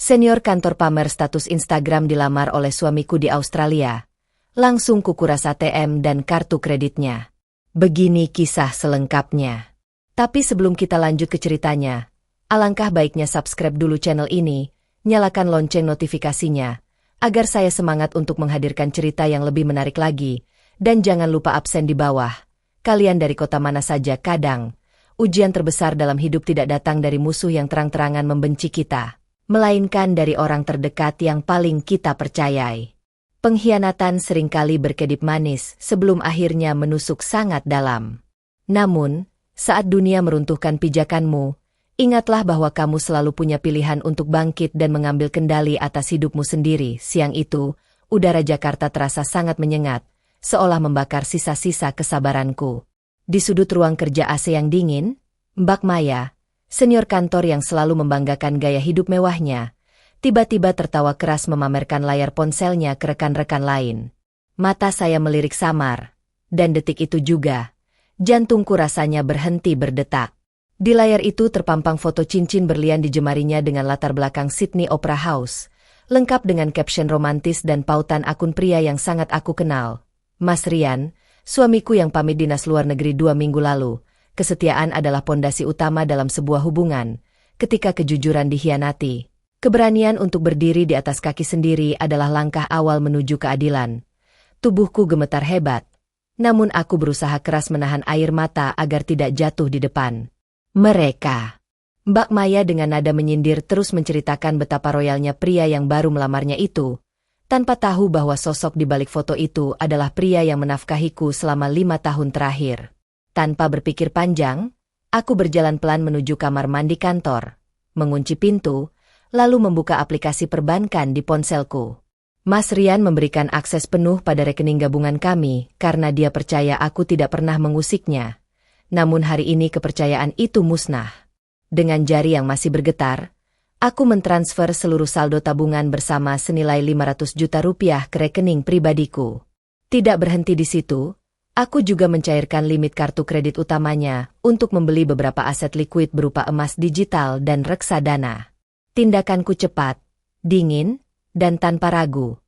Senior kantor pamer status Instagram dilamar oleh suamiku di Australia. Langsung kukuras ATM dan kartu kreditnya. Begini kisah selengkapnya. Tapi sebelum kita lanjut ke ceritanya, alangkah baiknya subscribe dulu channel ini, nyalakan lonceng notifikasinya, agar saya semangat untuk menghadirkan cerita yang lebih menarik lagi, dan jangan lupa absen di bawah. Kalian dari kota mana saja? Kadang ujian terbesar dalam hidup tidak datang dari musuh yang terang-terangan membenci kita, melainkan dari orang terdekat yang paling kita percayai. Pengkhianatan seringkali berkedip manis sebelum akhirnya menusuk sangat dalam. Namun, saat dunia meruntuhkan pijakanmu, ingatlah bahwa kamu selalu punya pilihan untuk bangkit dan mengambil kendali atas hidupmu sendiri. Siang itu, udara Jakarta terasa sangat menyengat, seolah membakar sisa-sisa kesabaranku. Di sudut ruang kerja AC yang dingin, Mbak Maya, senior kantor yang selalu membanggakan gaya hidup mewahnya, tiba-tiba tertawa keras memamerkan layar ponselnya ke rekan-rekan lain. Mata saya melirik samar, dan detik itu juga, jantungku rasanya berhenti berdetak. Di layar itu terpampang foto cincin berlian di jemarinya dengan latar belakang Sydney Opera House, lengkap dengan caption romantis dan pautan akun pria yang sangat aku kenal. Mas Rian, suamiku yang pamit dinas luar negeri 2 minggu lalu. Kesetiaan adalah pondasi utama dalam sebuah hubungan. Ketika kejujuran dikhianati, keberanian untuk berdiri di atas kaki sendiri adalah langkah awal menuju keadilan. Tubuhku gemetar hebat, namun aku berusaha keras menahan air mata agar tidak jatuh di depan mereka. Mbak Maya dengan nada menyindir terus menceritakan betapa royalnya pria yang baru melamarnya itu, tanpa tahu bahwa sosok di balik foto itu adalah pria yang menafkahiku selama 5 tahun terakhir. Tanpa berpikir panjang, aku berjalan pelan menuju kamar mandi kantor, mengunci pintu, lalu membuka aplikasi perbankan di ponselku. Mas Rian memberikan akses penuh pada rekening gabungan kami karena dia percaya aku tidak pernah mengusiknya. Namun hari ini kepercayaan itu musnah. Dengan jari yang masih bergetar, aku mentransfer seluruh saldo tabungan bersama senilai 500 juta rupiah ke rekening pribadiku. Tidak berhenti di situ, aku juga mencairkan limit kartu kredit utamanya untuk membeli beberapa aset likuid berupa emas digital dan reksadana. Tindakanku cepat, dingin, dan tanpa ragu,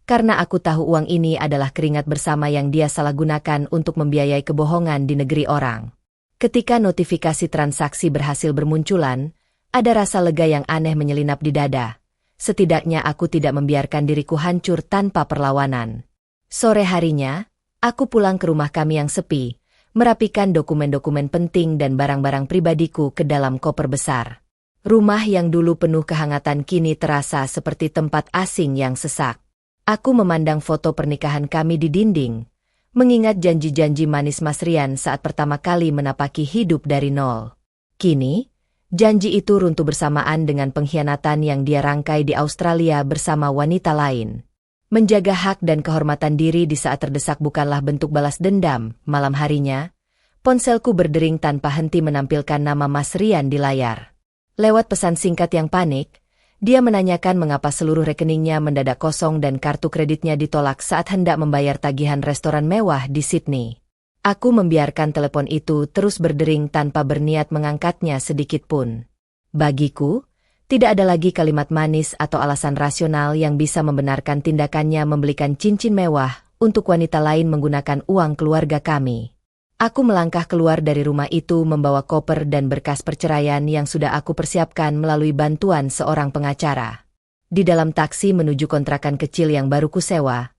karena aku tahu uang ini adalah keringat bersama yang dia salahgunakan untuk membiayai kebohongan di negeri orang. Ketika notifikasi transaksi berhasil bermunculan, ada rasa lega yang aneh menyelinap di dada. Setidaknya aku tidak membiarkan diriku hancur tanpa perlawanan. Sore harinya, aku pulang ke rumah kami yang sepi, merapikan dokumen-dokumen penting dan barang-barang pribadiku ke dalam koper besar. Rumah yang dulu penuh kehangatan kini terasa seperti tempat asing yang sesak. Aku memandang foto pernikahan kami di dinding, mengingat janji-janji manis Mas Rian saat pertama kali menapaki hidup dari nol. Kini, janji itu runtuh bersamaan dengan pengkhianatan yang dia rangkai di Australia bersama wanita lain. Menjaga hak dan kehormatan diri di saat terdesak bukanlah bentuk balas dendam. Malam harinya, ponselku berdering tanpa henti menampilkan nama Mas Rian di layar. Lewat pesan singkat yang panik, dia menanyakan mengapa seluruh rekeningnya mendadak kosong dan kartu kreditnya ditolak saat hendak membayar tagihan restoran mewah di Sydney. Aku membiarkan telepon itu terus berdering tanpa berniat mengangkatnya sedikit pun. Bagiku, tidak ada lagi kalimat manis atau alasan rasional yang bisa membenarkan tindakannya membelikan cincin mewah untuk wanita lain menggunakan uang keluarga kami. Aku melangkah keluar dari rumah itu membawa koper dan berkas perceraian yang sudah aku persiapkan melalui bantuan seorang pengacara. Di dalam taksi menuju kontrakan kecil yang baru kusewa,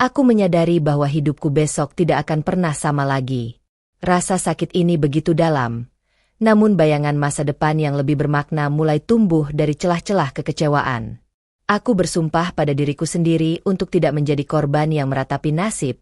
aku menyadari bahwa hidupku besok tidak akan pernah sama lagi. Rasa sakit ini begitu dalam, namun bayangan masa depan yang lebih bermakna mulai tumbuh dari celah-celah kekecewaan. Aku bersumpah pada diriku sendiri untuk tidak menjadi korban yang meratapi nasib,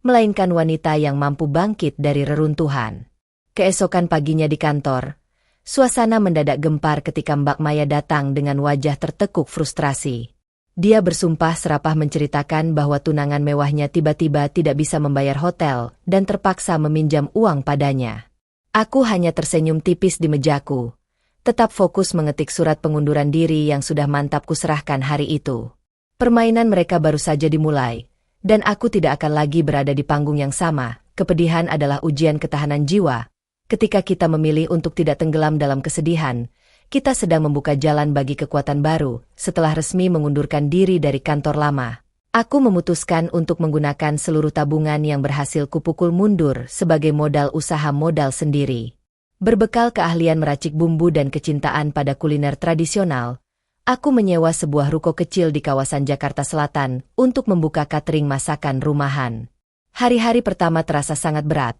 melainkan wanita yang mampu bangkit dari reruntuhan. Keesokan paginya di kantor, suasana mendadak gempar ketika Mbak Maya datang dengan wajah tertekuk frustrasi. Dia bersumpah serapah menceritakan bahwa tunangan mewahnya tiba-tiba tidak bisa membayar hotel dan terpaksa meminjam uang padanya. Aku hanya tersenyum tipis di mejaku, tetap fokus mengetik surat pengunduran diri yang sudah mantap kuserahkan hari itu. Permainan mereka baru saja dimulai, dan aku tidak akan lagi berada di panggung yang sama. Kepedihan adalah ujian ketahanan jiwa. Ketika kita memilih untuk tidak tenggelam dalam kesedihan, kita sedang membuka jalan bagi kekuatan baru. Setelah resmi mengundurkan diri dari kantor lama, aku memutuskan untuk menggunakan seluruh tabungan yang berhasil kupukul mundur sebagai modal usaha modal sendiri. Berbekal keahlian meracik bumbu dan kecintaan pada kuliner tradisional, aku menyewa sebuah ruko kecil di kawasan Jakarta Selatan untuk membuka catering masakan rumahan. Hari-hari pertama terasa sangat berat.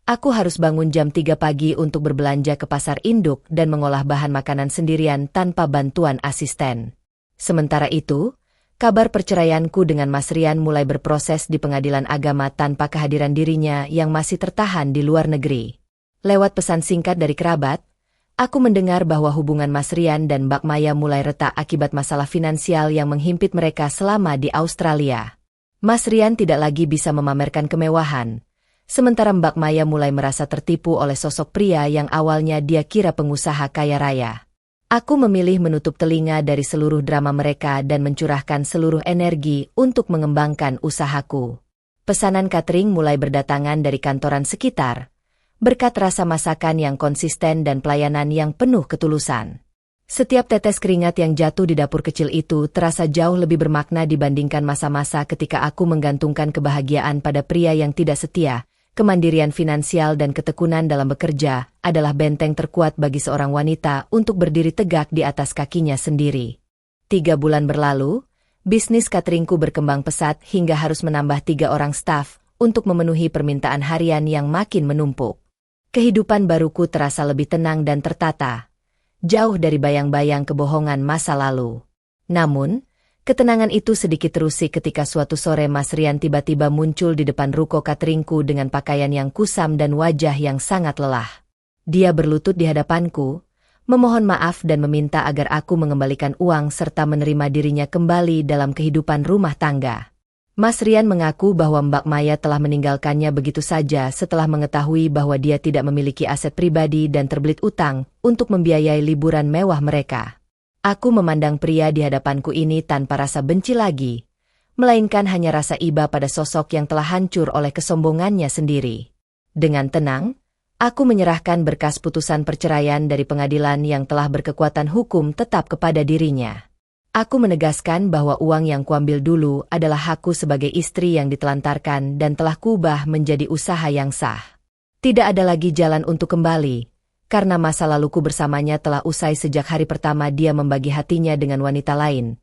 Aku harus bangun jam 3 pagi untuk berbelanja ke pasar induk dan mengolah bahan makanan sendirian tanpa bantuan asisten. Sementara itu, kabar perceraianku dengan Mas Rian mulai berproses di pengadilan agama tanpa kehadiran dirinya yang masih tertahan di luar negeri. Lewat pesan singkat dari kerabat, aku mendengar bahwa hubungan Mas Rian dan Mbak Maya mulai retak akibat masalah finansial yang menghimpit mereka selama di Australia. Mas Rian tidak lagi bisa memamerkan kemewahan, sementara Mbak Maya mulai merasa tertipu oleh sosok pria yang awalnya dia kira pengusaha kaya raya. Aku memilih menutup telinga dari seluruh drama mereka dan mencurahkan seluruh energi untuk mengembangkan usahaku. Pesanan catering mulai berdatangan dari kantoran sekitar, berkat rasa masakan yang konsisten dan pelayanan yang penuh ketulusan. Setiap tetes keringat yang jatuh di dapur kecil itu terasa jauh lebih bermakna dibandingkan masa-masa ketika aku menggantungkan kebahagiaan pada pria yang tidak setia. Kemandirian finansial dan ketekunan dalam bekerja adalah benteng terkuat bagi seorang wanita untuk berdiri tegak di atas kakinya sendiri. 3 bulan berlalu, bisnis cateringku berkembang pesat hingga harus menambah 3 orang staf untuk memenuhi permintaan harian yang makin menumpuk. Kehidupan baruku terasa lebih tenang dan tertata, jauh dari bayang-bayang kebohongan masa lalu. Namun, ketenangan itu sedikit terusik ketika suatu sore Mas Rian tiba-tiba muncul di depan ruko cateringku dengan pakaian yang kusam dan wajah yang sangat lelah. Dia berlutut di hadapanku, memohon maaf dan meminta agar aku mengembalikan uang serta menerima dirinya kembali dalam kehidupan rumah tangga. Mas Rian mengaku bahwa Mbak Maya telah meninggalkannya begitu saja setelah mengetahui bahwa dia tidak memiliki aset pribadi dan terbelit utang untuk membiayai liburan mewah mereka. Aku memandang pria di hadapanku ini tanpa rasa benci lagi, melainkan hanya rasa iba pada sosok yang telah hancur oleh kesombongannya sendiri. Dengan tenang, aku menyerahkan berkas putusan perceraian dari pengadilan yang telah berkekuatan hukum tetap kepada dirinya. Aku menegaskan bahwa uang yang kuambil dulu adalah hakku sebagai istri yang ditelantarkan dan telah kuubah menjadi usaha yang sah. Tidak ada lagi jalan untuk kembali, karena masa laluku bersamanya telah usai sejak hari pertama dia membagi hatinya dengan wanita lain.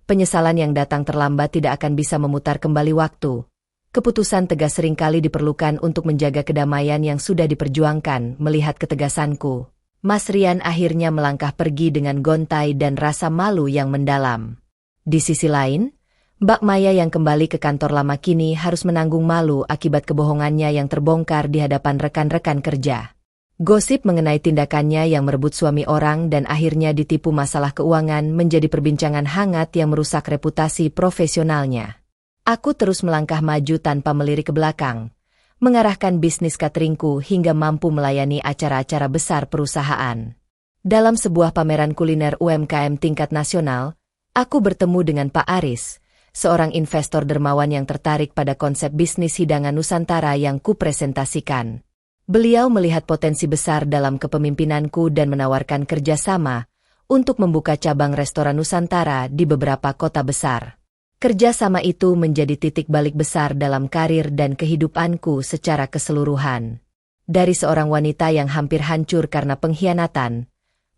Penyesalan yang datang terlambat tidak akan bisa memutar kembali waktu. Keputusan tegas seringkali diperlukan untuk menjaga kedamaian yang sudah diperjuangkan. Melihat ketegasanku, Mas Rian akhirnya melangkah pergi dengan gontai dan rasa malu yang mendalam. Di sisi lain, Mbak Maya yang kembali ke kantor lama kini harus menanggung malu akibat kebohongannya yang terbongkar di hadapan rekan-rekan kerja. Gosip mengenai tindakannya yang merebut suami orang dan akhirnya ditipu masalah keuangan menjadi perbincangan hangat yang merusak reputasi profesionalnya. Aku terus melangkah maju tanpa melirik ke belakang, mengarahkan bisnis cateringku hingga mampu melayani acara-acara besar perusahaan. Dalam sebuah pameran kuliner UMKM tingkat nasional, aku bertemu dengan Pak Aris, seorang investor dermawan yang tertarik pada konsep bisnis hidangan Nusantara yang kupresentasikan. Beliau melihat potensi besar dalam kepemimpinanku dan menawarkan kerjasama untuk membuka cabang restoran Nusantara di beberapa kota besar. Kerjasama itu menjadi titik balik besar dalam karir dan kehidupanku secara keseluruhan. Dari seorang wanita yang hampir hancur karena pengkhianatan,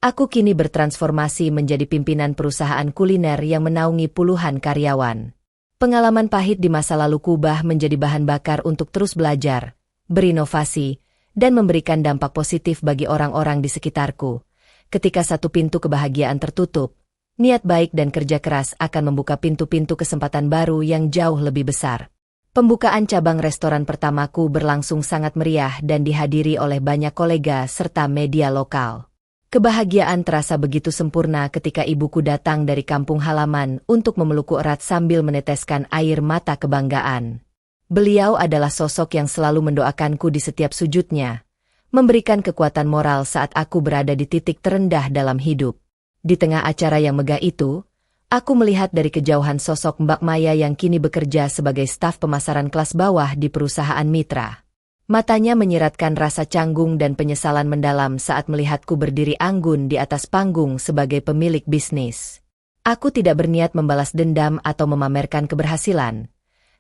aku kini bertransformasi menjadi pimpinan perusahaan kuliner yang menaungi puluhan karyawan. Pengalaman pahit di masa lalu kubah menjadi bahan bakar untuk terus belajar, berinovasi, dan memberikan dampak positif bagi orang-orang di sekitarku. Ketika satu pintu kebahagiaan tertutup, niat baik dan kerja keras akan membuka pintu-pintu kesempatan baru yang jauh lebih besar. Pembukaan cabang restoran pertamaku berlangsung sangat meriah dan dihadiri oleh banyak kolega serta media lokal. Kebahagiaan terasa begitu sempurna ketika ibuku datang dari kampung halaman untuk memelukku erat sambil meneteskan air mata kebanggaan. Beliau adalah sosok yang selalu mendoakanku di setiap sujudnya, memberikan kekuatan moral saat aku berada di titik terendah dalam hidup. Di tengah acara yang megah itu, aku melihat dari kejauhan sosok Mbak Maya yang kini bekerja sebagai staf pemasaran kelas bawah di perusahaan mitra. Matanya menyiratkan rasa canggung dan penyesalan mendalam saat melihatku berdiri anggun di atas panggung sebagai pemilik bisnis. Aku tidak berniat membalas dendam atau memamerkan keberhasilan.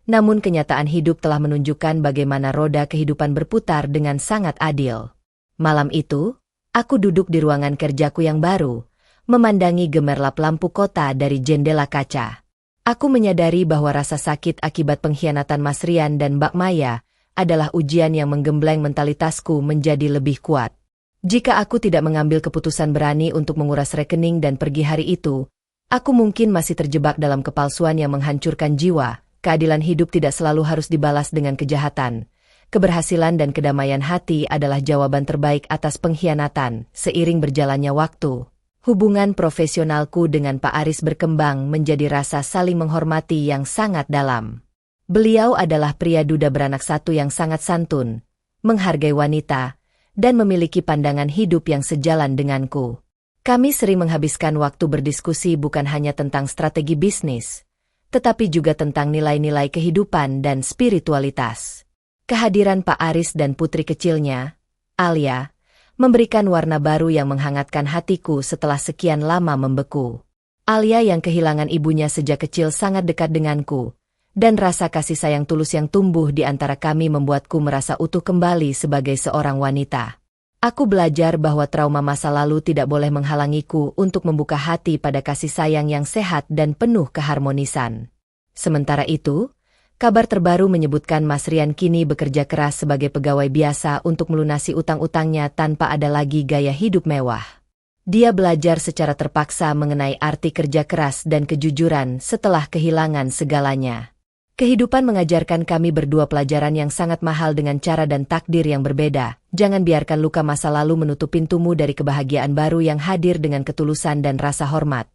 Namun kenyataan hidup telah menunjukkan bagaimana roda kehidupan berputar dengan sangat adil. Malam itu, aku duduk di ruangan kerjaku yang baru, memandangi gemerlap lampu kota dari jendela kaca. Aku menyadari bahwa rasa sakit akibat pengkhianatan Mas Rian dan Mbak Maya adalah ujian yang menggembleng mentalitasku menjadi lebih kuat. Jika aku tidak mengambil keputusan berani untuk menguras rekening dan pergi hari itu, aku mungkin masih terjebak dalam kepalsuan yang menghancurkan jiwa. Keadilan hidup tidak selalu harus dibalas dengan kejahatan. Keberhasilan dan kedamaian hati adalah jawaban terbaik atas pengkhianatan. Seiring berjalannya waktu, hubungan profesionalku dengan Pak Aris berkembang menjadi rasa saling menghormati yang sangat dalam. Beliau adalah pria duda beranak satu yang sangat santun, menghargai wanita, dan memiliki pandangan hidup yang sejalan denganku. Kami sering menghabiskan waktu berdiskusi bukan hanya tentang strategi bisnis, tetapi juga tentang nilai-nilai kehidupan dan spiritualitas. Kehadiran Pak Aris dan putri kecilnya, Alia, memberikan warna baru yang menghangatkan hatiku setelah sekian lama membeku. Alia yang kehilangan ibunya sejak kecil sangat dekat denganku, dan rasa kasih sayang tulus yang tumbuh di antara kami membuatku merasa utuh kembali sebagai seorang wanita. Aku belajar bahwa trauma masa lalu tidak boleh menghalangiku untuk membuka hati pada kasih sayang yang sehat dan penuh keharmonisan. Sementara itu, kabar terbaru menyebutkan Mas Rian kini bekerja keras sebagai pegawai biasa untuk melunasi utang-utangnya tanpa ada lagi gaya hidup mewah. Dia belajar secara terpaksa mengenai arti kerja keras dan kejujuran setelah kehilangan segalanya. Kehidupan mengajarkan kami berdua pelajaran yang sangat mahal dengan cara dan takdir yang berbeda. Jangan biarkan luka masa lalu menutup pintumu dari kebahagiaan baru yang hadir dengan ketulusan dan rasa hormat.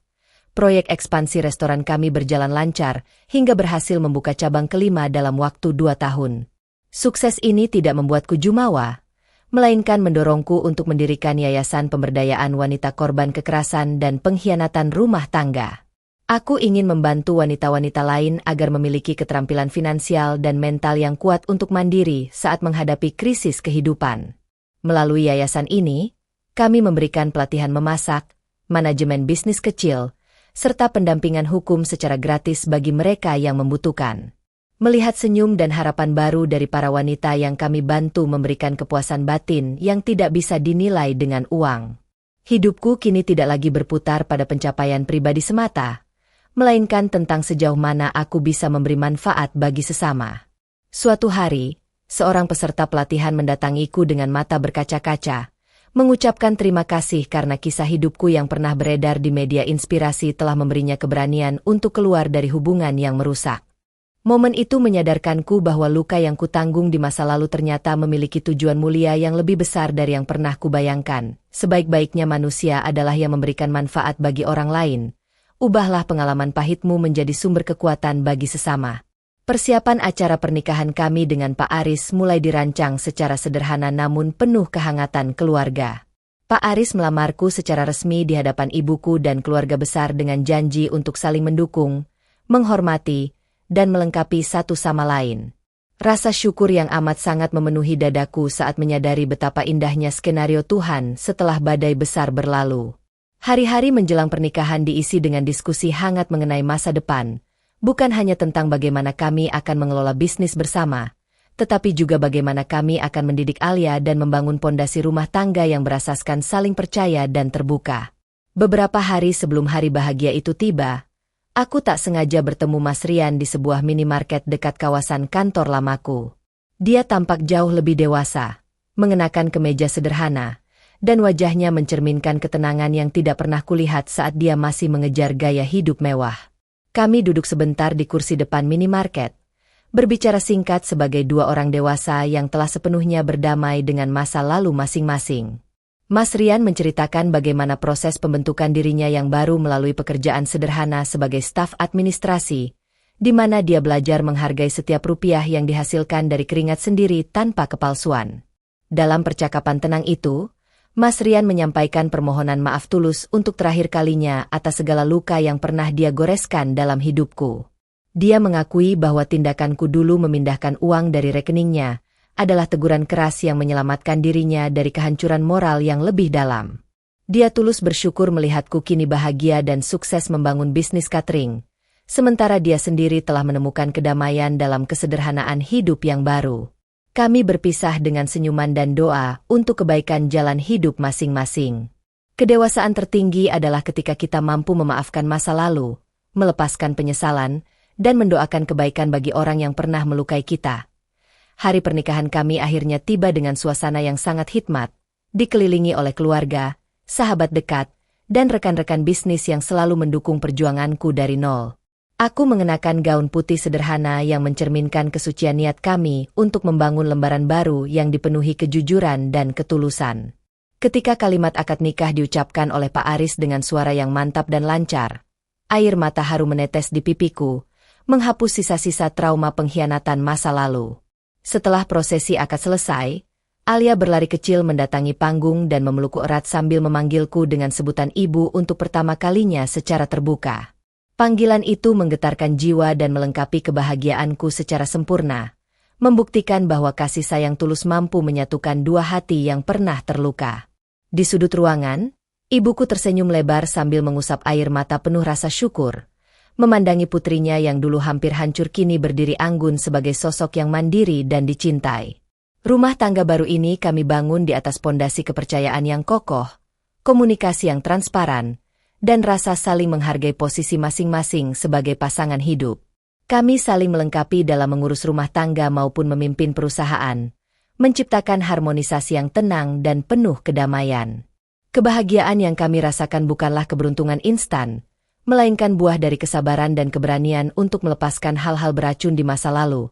Proyek ekspansi restoran kami berjalan lancar, hingga berhasil membuka cabang kelima dalam waktu 2 tahun. Sukses ini tidak membuatku jumawa, melainkan mendorongku untuk mendirikan yayasan pemberdayaan wanita korban kekerasan dan pengkhianatan rumah tangga. Aku ingin membantu wanita-wanita lain agar memiliki keterampilan finansial dan mental yang kuat untuk mandiri saat menghadapi krisis kehidupan. Melalui yayasan ini, kami memberikan pelatihan memasak, manajemen bisnis kecil, serta pendampingan hukum secara gratis bagi mereka yang membutuhkan. Melihat senyum dan harapan baru dari para wanita yang kami bantu memberikan kepuasan batin yang tidak bisa dinilai dengan uang. Hidupku kini tidak lagi berputar pada pencapaian pribadi semata, melainkan tentang sejauh mana aku bisa memberi manfaat bagi sesama. Suatu hari, seorang peserta pelatihan mendatangiku dengan mata berkaca-kaca, mengucapkan terima kasih karena kisah hidupku yang pernah beredar di media inspirasi telah memberinya keberanian untuk keluar dari hubungan yang merusak. Momen itu menyadarkanku bahwa luka yang kutanggung di masa lalu ternyata memiliki tujuan mulia yang lebih besar dari yang pernah kubayangkan. Sebaik-baiknya manusia adalah yang memberikan manfaat bagi orang lain. Ubahlah pengalaman pahitmu menjadi sumber kekuatan bagi sesama. Persiapan acara pernikahan kami dengan Pak Aris mulai dirancang secara sederhana namun penuh kehangatan keluarga. Pak Aris melamarku secara resmi di hadapan ibuku dan keluarga besar dengan janji untuk saling mendukung, menghormati, dan melengkapi satu sama lain. Rasa syukur yang amat sangat memenuhi dadaku saat menyadari betapa indahnya skenario Tuhan setelah badai besar berlalu. Hari-hari menjelang pernikahan diisi dengan diskusi hangat mengenai masa depan, bukan hanya tentang bagaimana kami akan mengelola bisnis bersama, tetapi juga bagaimana kami akan mendidik Alia dan membangun pondasi rumah tangga yang berasaskan saling percaya dan terbuka. Beberapa hari sebelum hari bahagia itu tiba, aku tak sengaja bertemu Mas Rian di sebuah minimarket dekat kawasan kantor lamaku. Dia tampak jauh lebih dewasa, mengenakan kemeja sederhana, dan wajahnya mencerminkan ketenangan yang tidak pernah kulihat saat dia masih mengejar gaya hidup mewah. Kami duduk sebentar di kursi depan minimarket, berbicara singkat sebagai dua orang dewasa yang telah sepenuhnya berdamai dengan masa lalu masing-masing. Mas Rian menceritakan bagaimana proses pembentukan dirinya yang baru melalui pekerjaan sederhana sebagai staf administrasi, di mana dia belajar menghargai setiap rupiah yang dihasilkan dari keringat sendiri tanpa kepalsuan. Dalam percakapan tenang itu, Mas Rian menyampaikan permohonan maaf tulus untuk terakhir kalinya atas segala luka yang pernah dia goreskan dalam hidupku. Dia mengakui bahwa tindakanku dulu memindahkan uang dari rekeningnya adalah teguran keras yang menyelamatkan dirinya dari kehancuran moral yang lebih dalam. Dia tulus bersyukur melihatku kini bahagia dan sukses membangun bisnis catering, sementara dia sendiri telah menemukan kedamaian dalam kesederhanaan hidup yang baru. Kami berpisah dengan senyuman dan doa untuk kebaikan jalan hidup masing-masing. Kedewasaan tertinggi adalah ketika kita mampu memaafkan masa lalu, melepaskan penyesalan, dan mendoakan kebaikan bagi orang yang pernah melukai kita. Hari pernikahan kami akhirnya tiba dengan suasana yang sangat hikmat, dikelilingi oleh keluarga, sahabat dekat, dan rekan-rekan bisnis yang selalu mendukung perjuanganku dari nol. Aku mengenakan gaun putih sederhana yang mencerminkan kesucian niat kami untuk membangun lembaran baru yang dipenuhi kejujuran dan ketulusan. Ketika kalimat akad nikah diucapkan oleh Pak Aris dengan suara yang mantap dan lancar, air mata haru menetes di pipiku, menghapus sisa-sisa trauma pengkhianatan masa lalu. Setelah prosesi akad selesai, Alia berlari kecil mendatangi panggung dan memelukku erat sambil memanggilku dengan sebutan ibu untuk pertama kalinya secara terbuka. Panggilan itu menggetarkan jiwa dan melengkapi kebahagiaanku secara sempurna, membuktikan bahwa kasih sayang tulus mampu menyatukan dua hati yang pernah terluka. Di sudut ruangan, ibuku tersenyum lebar sambil mengusap air mata penuh rasa syukur, memandangi putrinya yang dulu hampir hancur kini berdiri anggun sebagai sosok yang mandiri dan dicintai. Rumah tangga baru ini kami bangun di atas pondasi kepercayaan yang kokoh, komunikasi yang transparan, dan rasa saling menghargai posisi masing-masing sebagai pasangan hidup. Kami saling melengkapi dalam mengurus rumah tangga maupun memimpin perusahaan, menciptakan harmonisasi yang tenang dan penuh kedamaian. Kebahagiaan yang kami rasakan bukanlah keberuntungan instan, melainkan buah dari kesabaran dan keberanian untuk melepaskan hal-hal beracun di masa lalu.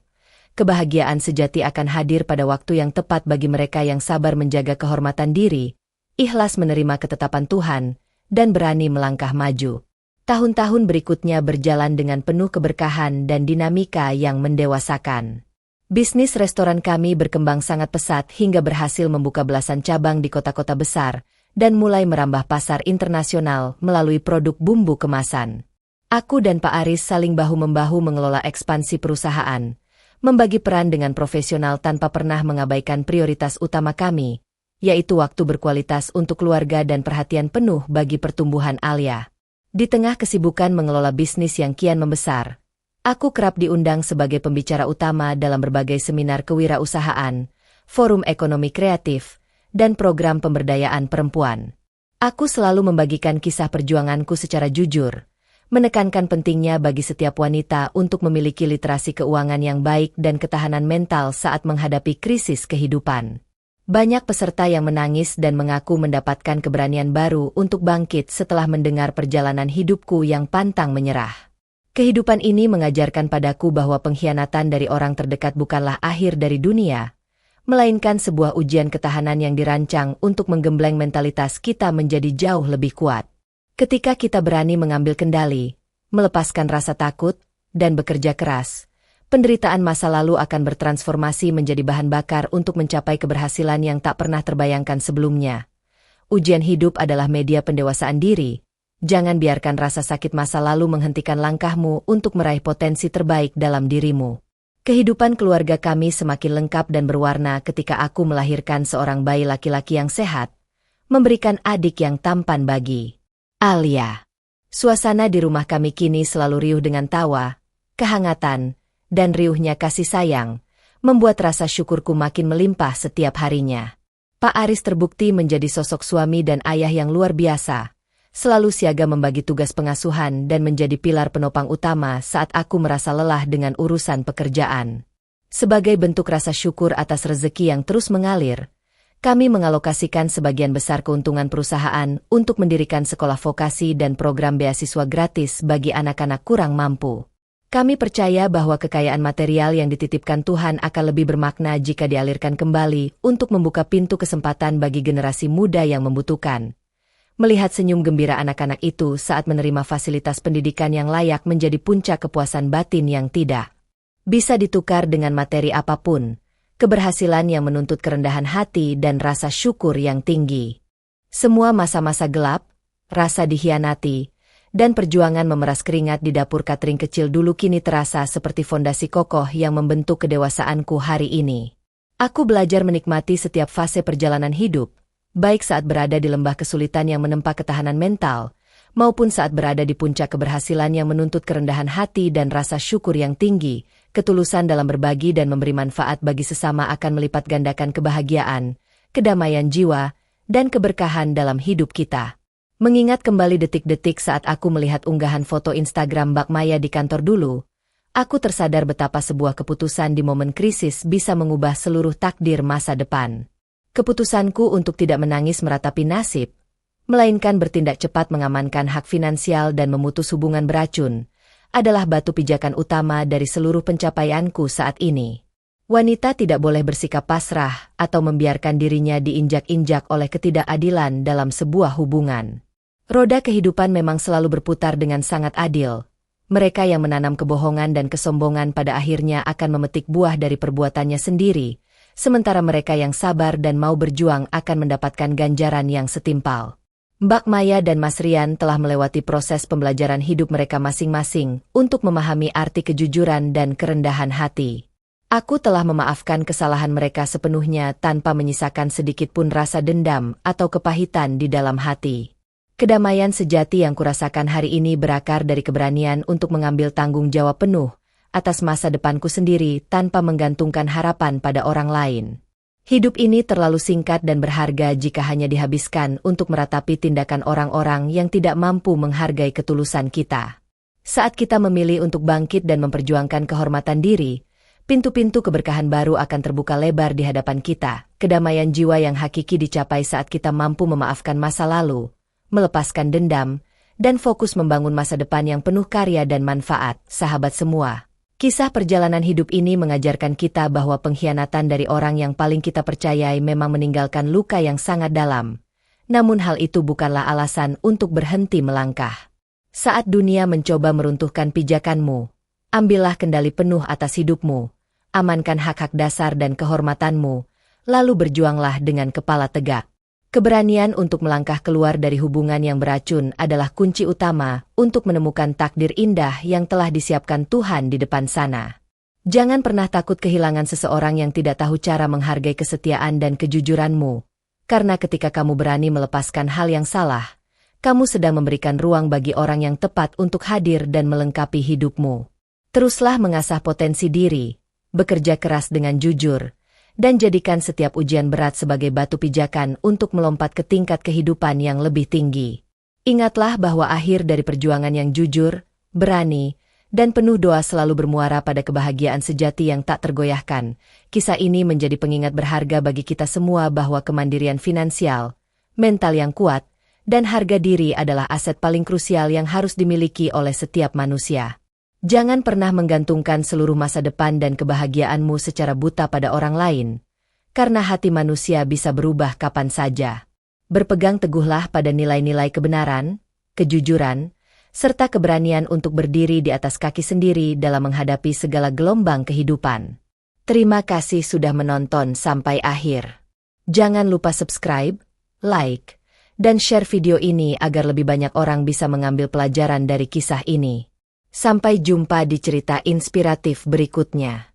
Kebahagiaan sejati akan hadir pada waktu yang tepat bagi mereka yang sabar menjaga kehormatan diri, ikhlas menerima ketetapan Tuhan, dan berani melangkah maju. Tahun-tahun berikutnya berjalan dengan penuh keberkahan dan dinamika yang mendewasakan. Bisnis restoran kami berkembang sangat pesat hingga berhasil membuka belasan cabang di kota-kota besar dan mulai merambah pasar internasional melalui produk bumbu kemasan. Aku dan Pak Aris saling bahu-membahu mengelola ekspansi perusahaan, membagi peran dengan profesional tanpa pernah mengabaikan prioritas utama kami, yaitu waktu berkualitas untuk keluarga dan perhatian penuh bagi pertumbuhan Alia. Di tengah kesibukan mengelola bisnis yang kian membesar, aku kerap diundang sebagai pembicara utama dalam berbagai seminar kewirausahaan, forum ekonomi kreatif, dan program pemberdayaan perempuan. Aku selalu membagikan kisah perjuanganku secara jujur, menekankan pentingnya bagi setiap wanita untuk memiliki literasi keuangan yang baik dan ketahanan mental saat menghadapi krisis kehidupan. Banyak peserta yang menangis dan mengaku mendapatkan keberanian baru untuk bangkit setelah mendengar perjalanan hidupku yang pantang menyerah. Kehidupan ini mengajarkan padaku bahwa pengkhianatan dari orang terdekat bukanlah akhir dari dunia, melainkan sebuah ujian ketahanan yang dirancang untuk menggembleng mentalitas kita menjadi jauh lebih kuat. Ketika kita berani mengambil kendali, melepaskan rasa takut, dan bekerja keras, penderitaan masa lalu akan bertransformasi menjadi bahan bakar untuk mencapai keberhasilan yang tak pernah terbayangkan sebelumnya. Ujian hidup adalah media pendewasaan diri. Jangan biarkan rasa sakit masa lalu menghentikan langkahmu untuk meraih potensi terbaik dalam dirimu. Kehidupan keluarga kami semakin lengkap dan berwarna ketika aku melahirkan seorang bayi laki-laki yang sehat, memberikan adik yang tampan bagi Alia. Suasana di rumah kami kini selalu riuh dengan tawa, kehangatan, dan riuhnya kasih sayang, membuat rasa syukurku makin melimpah setiap harinya. Pak Aris terbukti menjadi sosok suami dan ayah yang luar biasa, selalu siaga membagi tugas pengasuhan dan menjadi pilar penopang utama saat aku merasa lelah dengan urusan pekerjaan. Sebagai bentuk rasa syukur atas rezeki yang terus mengalir, kami mengalokasikan sebagian besar keuntungan perusahaan untuk mendirikan sekolah vokasi dan program beasiswa gratis bagi anak-anak kurang mampu. Kami percaya bahwa kekayaan material yang dititipkan Tuhan akan lebih bermakna jika dialirkan kembali untuk membuka pintu kesempatan bagi generasi muda yang membutuhkan. Melihat senyum gembira anak-anak itu saat menerima fasilitas pendidikan yang layak menjadi puncak kepuasan batin yang tidak bisa ditukar dengan materi apapun, keberhasilan yang menuntut kerendahan hati dan rasa syukur yang tinggi. Semua masa-masa gelap, rasa dikhianati, dan perjuangan memeras keringat di dapur catering kecil dulu kini terasa seperti fondasi kokoh yang membentuk kedewasaanku hari ini. Aku belajar menikmati setiap fase perjalanan hidup, baik saat berada di lembah kesulitan yang menempa ketahanan mental, maupun saat berada di puncak keberhasilan yang menuntut kerendahan hati dan rasa syukur yang tinggi. Ketulusan dalam berbagi dan memberi manfaat bagi sesama akan melipat gandakan kebahagiaan, kedamaian jiwa, dan keberkahan dalam hidup kita. Mengingat kembali detik-detik saat aku melihat unggahan foto Instagram Mbak Maya di kantor dulu, aku tersadar betapa sebuah keputusan di momen krisis bisa mengubah seluruh takdir masa depan. Keputusanku untuk tidak menangis meratapi nasib, melainkan bertindak cepat mengamankan hak finansial dan memutus hubungan beracun, adalah batu pijakan utama dari seluruh pencapaianku saat ini. Wanita tidak boleh bersikap pasrah atau membiarkan dirinya diinjak-injak oleh ketidakadilan dalam sebuah hubungan. Roda kehidupan memang selalu berputar dengan sangat adil. Mereka yang menanam kebohongan dan kesombongan pada akhirnya akan memetik buah dari perbuatannya sendiri, sementara mereka yang sabar dan mau berjuang akan mendapatkan ganjaran yang setimpal. Mbak Maya dan Mas Rian telah melewati proses pembelajaran hidup mereka masing-masing untuk memahami arti kejujuran dan kerendahan hati. Aku telah memaafkan kesalahan mereka sepenuhnya tanpa menyisakan sedikit pun rasa dendam atau kepahitan di dalam hati. Kedamaian sejati yang kurasakan hari ini berakar dari keberanian untuk mengambil tanggung jawab penuh atas masa depanku sendiri tanpa menggantungkan harapan pada orang lain. Hidup ini terlalu singkat dan berharga jika hanya dihabiskan untuk meratapi tindakan orang-orang yang tidak mampu menghargai ketulusan kita. Saat kita memilih untuk bangkit dan memperjuangkan kehormatan diri, pintu-pintu keberkahan baru akan terbuka lebar di hadapan kita. Kedamaian jiwa yang hakiki dicapai saat kita mampu memaafkan masa lalu, melepaskan dendam, dan fokus membangun masa depan yang penuh karya dan manfaat. Sahabat semua, kisah perjalanan hidup ini mengajarkan kita bahwa pengkhianatan dari orang yang paling kita percayai memang meninggalkan luka yang sangat dalam. Namun hal itu bukanlah alasan untuk berhenti melangkah. Saat dunia mencoba meruntuhkan pijakanmu, ambillah kendali penuh atas hidupmu, amankan hak-hak dasar dan kehormatanmu, lalu berjuanglah dengan kepala tegak. Keberanian untuk melangkah keluar dari hubungan yang beracun adalah kunci utama untuk menemukan takdir indah yang telah disiapkan Tuhan di depan sana. Jangan pernah takut kehilangan seseorang yang tidak tahu cara menghargai kesetiaan dan kejujuranmu, karena ketika kamu berani melepaskan hal yang salah, kamu sedang memberikan ruang bagi orang yang tepat untuk hadir dan melengkapi hidupmu. Teruslah mengasah potensi diri, bekerja keras dengan jujur, dan jadikan setiap ujian berat sebagai batu pijakan untuk melompat ke tingkat kehidupan yang lebih tinggi. Ingatlah bahwa akhir dari perjuangan yang jujur, berani, dan penuh doa selalu bermuara pada kebahagiaan sejati yang tak tergoyahkan. Kisah ini menjadi pengingat berharga bagi kita semua bahwa kemandirian finansial, mental yang kuat, dan harga diri adalah aset paling krusial yang harus dimiliki oleh setiap manusia. Jangan pernah menggantungkan seluruh masa depan dan kebahagiaanmu secara buta pada orang lain, karena hati manusia bisa berubah kapan saja. Berpegang teguhlah pada nilai-nilai kebenaran, kejujuran, serta keberanian untuk berdiri di atas kaki sendiri dalam menghadapi segala gelombang kehidupan. Terima kasih sudah menonton sampai akhir. Jangan lupa subscribe, like, dan share video ini agar lebih banyak orang bisa mengambil pelajaran dari kisah ini. Sampai jumpa di cerita inspiratif berikutnya.